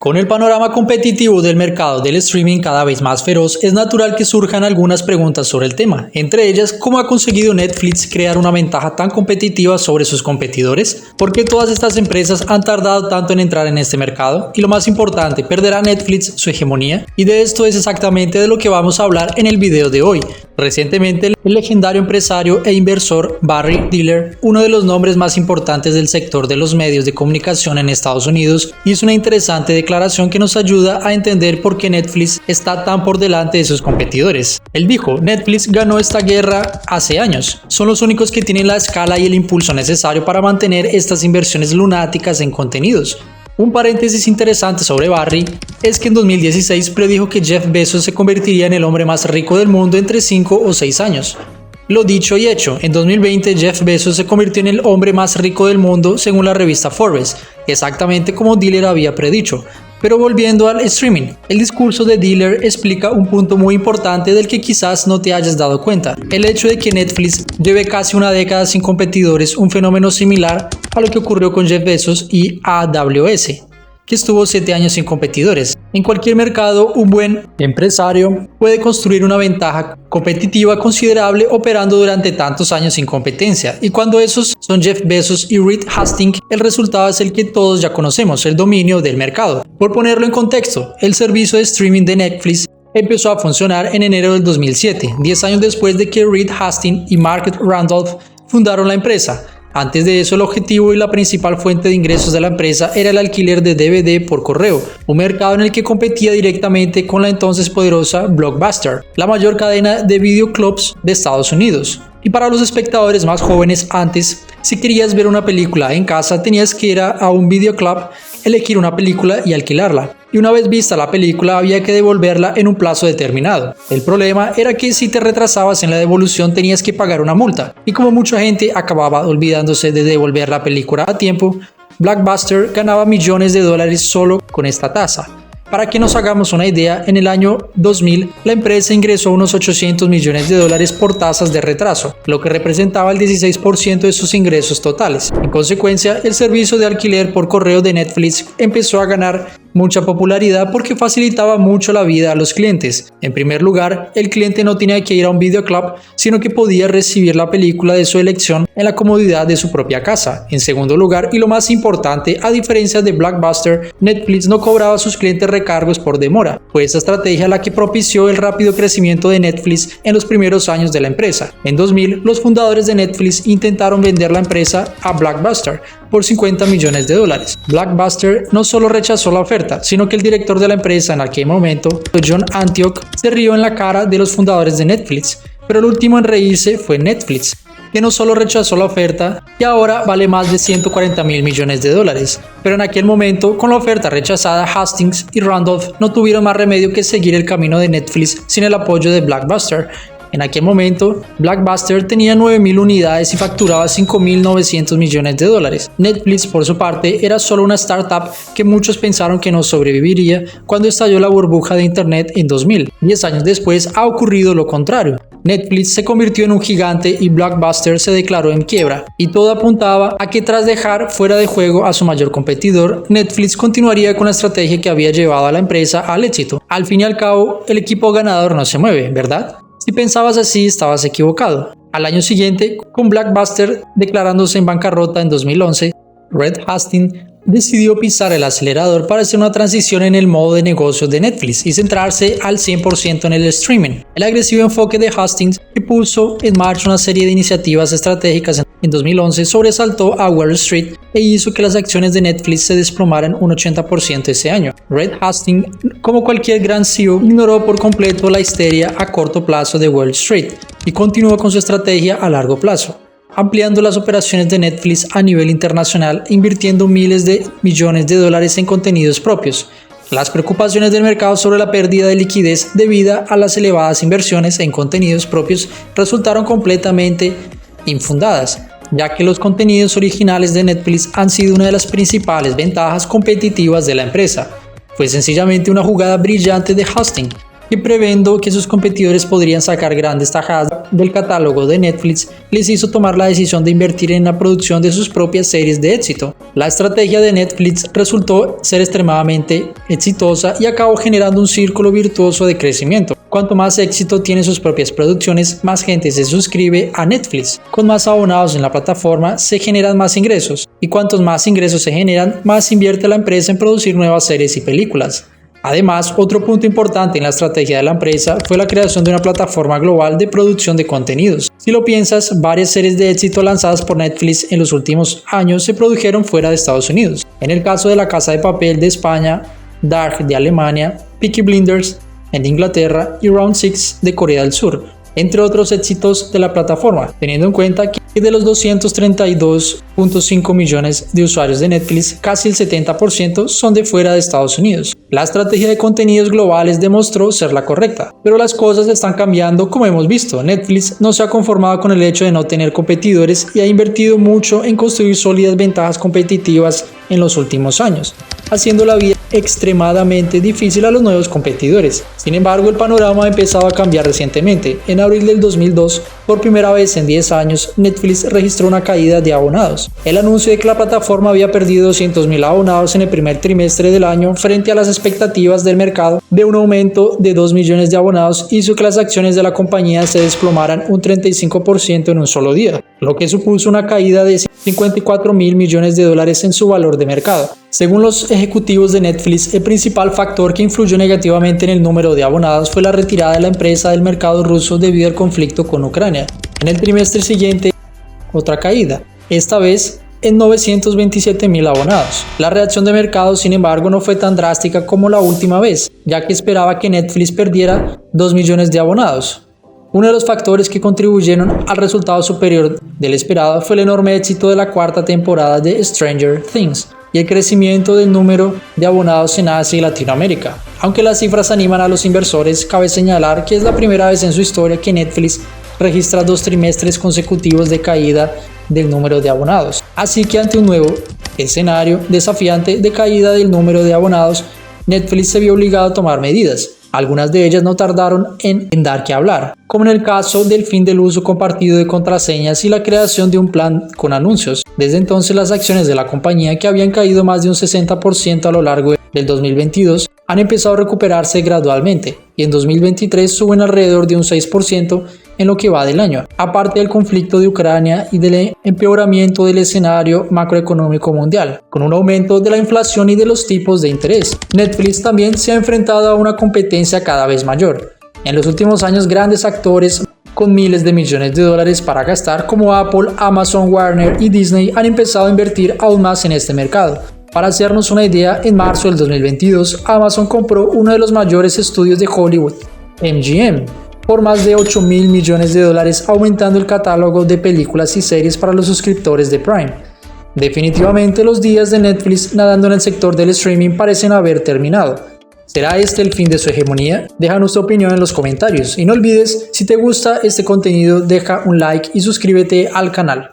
Con el panorama competitivo del mercado del streaming cada vez más feroz, es natural que surjan algunas preguntas sobre el tema, entre ellas, ¿cómo ha conseguido Netflix crear una ventaja tan competitiva sobre sus competidores? ¿Por qué todas estas empresas han tardado tanto en entrar en este mercado? Y lo más importante, ¿perderá Netflix su hegemonía? Y de esto es exactamente de lo que vamos a hablar en el video de hoy. Recientemente, el legendario empresario e inversor Barry Diller, uno de los nombres más importantes del sector de los medios de comunicación en Estados Unidos, hizo una interesante declaración que nos ayuda a entender por qué Netflix está tan por delante de sus competidores. Él dijo: Netflix ganó esta guerra hace años. Son los únicos que tienen la escala y el impulso necesario para mantener estas inversiones lunáticas en contenidos. Un paréntesis interesante sobre Barry es que en 2016 predijo que Jeff Bezos se convertiría en el hombre más rico del mundo entre 5 o 6 años. Lo dicho y hecho, en 2020 Jeff Bezos se convirtió en el hombre más rico del mundo según la revista Forbes, exactamente como Diller había predicho. Pero volviendo al streaming, el discurso de Diller explica un punto muy importante del que quizás no te hayas dado cuenta: el hecho de que Netflix lleve casi una década sin competidores, un fenómeno similar a lo que ocurrió con Jeff Bezos y AWS, que estuvo 7 años sin competidores. En cualquier mercado, un buen empresario puede construir una ventaja competitiva considerable operando durante tantos años sin competencia, y cuando esos son Jeff Bezos y Reed Hastings, el resultado es el que todos ya conocemos: el dominio del mercado. Por ponerlo en contexto, el servicio de streaming de Netflix empezó a funcionar en enero del 2007, 10 años después de que Reed Hastings y Mark Randolph fundaron la empresa. Antes de eso, el objetivo y la principal fuente de ingresos de la empresa era el alquiler de DVD por correo, un mercado en el que competía directamente con la entonces poderosa Blockbuster, la mayor cadena de videoclubs de Estados Unidos. Y para los espectadores más jóvenes, antes, si querías ver una película en casa, tenías que ir a un videoclub, elegir una película y alquilarla. Y una vez vista la película, había que devolverla en un plazo determinado. El problema era que si te retrasabas en la devolución, tenías que pagar una multa. Y como mucha gente acababa olvidándose de devolver la película a tiempo, Blockbuster ganaba millones de dólares solo con esta tasa. Para que nos hagamos una idea, en el año 2000 la empresa ingresó unos 800 millones de dólares por tasas de retraso, lo que representaba el 16% de sus ingresos totales. En consecuencia, el servicio de alquiler por correo de Netflix empezó a ganar mucha popularidad porque facilitaba mucho la vida a los clientes. En primer lugar, el cliente no tenía que ir a un videoclub, sino que podía recibir la película de su elección en la comodidad de su propia casa. En segundo lugar, y lo más importante, a diferencia de Blockbuster, Netflix no cobraba a sus clientes recargos por demora. Fue esa estrategia la que propició el rápido crecimiento de Netflix en los primeros años de la empresa. En 2000, los fundadores de Netflix intentaron vender la empresa a Blockbuster por 50 millones de dólares. Blockbuster no solo rechazó la oferta, sino que el director de la empresa en aquel momento, John Antioch, se rió en la cara de los fundadores de Netflix. Pero el último en reírse fue Netflix, que no solo rechazó la oferta, y ahora vale más de 140 mil millones de dólares. Pero en aquel momento, con la oferta rechazada, Hastings y Randolph no tuvieron más remedio que seguir el camino de Netflix sin el apoyo de Blockbuster. En aquel momento, Blockbuster tenía 9.000 unidades y facturaba 5.900 millones de dólares. Netflix, por su parte, era solo una startup que muchos pensaron que no sobreviviría cuando estalló la burbuja de Internet en 2000. 10 años después ha ocurrido lo contrario. Netflix se convirtió en un gigante y Blockbuster se declaró en quiebra, y todo apuntaba a que tras dejar fuera de juego a su mayor competidor, Netflix continuaría con la estrategia que había llevado a la empresa al éxito. Al fin y al cabo, el equipo ganador no se mueve, ¿verdad? Si pensabas así, estabas equivocado. Al año siguiente, con Blockbuster declarándose en bancarrota en 2011, Reed Hastings decidió pisar el acelerador para hacer una transición en el modo de negocio de Netflix y centrarse al 100% en el streaming. El agresivo enfoque de Hastings, que puso en marcha una serie de iniciativas estratégicas en 2011, sobresaltó a Wall Street e hizo que las acciones de Netflix se desplomaran un 80% ese año. Reed Hastings, como cualquier gran CEO, ignoró por completo la histeria a corto plazo de Wall Street y continuó con su estrategia a largo plazo, ampliando las operaciones de Netflix a nivel internacional e invirtiendo miles de millones de dólares en contenidos propios. Las preocupaciones del mercado sobre la pérdida de liquidez debido a las elevadas inversiones en contenidos propios resultaron completamente infundadas, ya que los contenidos originales de Netflix han sido una de las principales ventajas competitivas de la empresa. Fue sencillamente una jugada brillante de Hastings. que previendo que sus competidores podrían sacar grandes tajadas del catálogo de Netflix, les hizo tomar la decisión de invertir en la producción de sus propias series de éxito. La estrategia de Netflix resultó ser extremadamente exitosa y acabó generando un círculo virtuoso de crecimiento. Cuanto más éxito tiene sus propias producciones, más gente se suscribe a Netflix. Con más abonados en la plataforma, se generan más ingresos, y cuantos más ingresos se generan, más invierte la empresa en producir nuevas series y películas. Además, otro punto importante en la estrategia de la empresa fue la creación de una plataforma global de producción de contenidos. Si lo piensas, varias series de éxito lanzadas por Netflix en los últimos años se produjeron fuera de Estados Unidos. En el caso de La Casa de Papel de España, Dark de Alemania, Peaky Blinders en Inglaterra y Round 6 de Corea del Sur, entre otros éxitos de la plataforma, teniendo en cuenta que de los 232.5 millones de usuarios de Netflix, casi el 70% son de fuera de Estados Unidos. La estrategia de contenidos globales demostró ser la correcta, pero las cosas están cambiando como hemos visto. Netflix no se ha conformado con el hecho de no tener competidores y ha invertido mucho en construir sólidas ventajas competitivas en los últimos años, haciendo la vida extremadamente difícil a los nuevos competidores. Sin embargo, el panorama ha empezado a cambiar recientemente. En abril del 2002, por primera vez en 10 años, Netflix registró una caída de abonados. El anuncio de que la plataforma había perdido 200.000 abonados en el primer trimestre del año frente a las expectativas del mercado de un aumento de 2 millones de abonados hizo que las acciones de la compañía se desplomaran un 35% en un solo día, lo que supuso una caída de 54.000 millones de dólares en su valor de mercado. Según los ejecutivos de Netflix, el principal factor que influyó negativamente en el número de abonados fue la retirada de la empresa del mercado ruso debido al conflicto con Ucrania. En el trimestre siguiente, otra caída, esta vez en 927.000 abonados. La reacción de mercado, sin embargo, no fue tan drástica como la última vez, ya que esperaba que Netflix perdiera 2 millones de abonados. Uno de los factores que contribuyeron al resultado superior del esperado fue el enorme éxito de la cuarta temporada de Stranger Things y el crecimiento del número de abonados en Asia y Latinoamérica. Aunque las cifras animan a los inversores, cabe señalar que es la primera vez en su historia que Netflix registra 2 trimestres consecutivos de caída del número de abonados. Así que ante un nuevo escenario desafiante de caída del número de abonados, Netflix se vio obligado a tomar medidas. Algunas de ellas no tardaron en dar que hablar, como en el caso del fin del uso compartido de contraseñas y la creación de un plan con anuncios. Desde entonces, las acciones de la compañía, que habían caído más de un 60% a lo largo del 2022, han empezado a recuperarse gradualmente y en 2023 suben alrededor de un 6% en lo que va del año. Aparte del conflicto de Ucrania y del empeoramiento del escenario macroeconómico mundial, con un aumento de la inflación y de los tipos de interés, Netflix también se ha enfrentado a una competencia cada vez mayor. En los últimos años, grandes actores con miles de millones de dólares para gastar como Apple, Amazon, Warner y Disney han empezado a invertir aún más en este mercado. Para hacernos una idea, en marzo del 2022, Amazon compró uno de los mayores estudios de Hollywood, MGM, por más de 8.000 millones de dólares, aumentando el catálogo de películas y series para los suscriptores de Prime. Definitivamente los días de Netflix nadando en el sector del streaming parecen haber terminado. ¿Será este el fin de su hegemonía? Déjanos tu opinión en los comentarios y no olvides, si te gusta este contenido, deja un like y suscríbete al canal.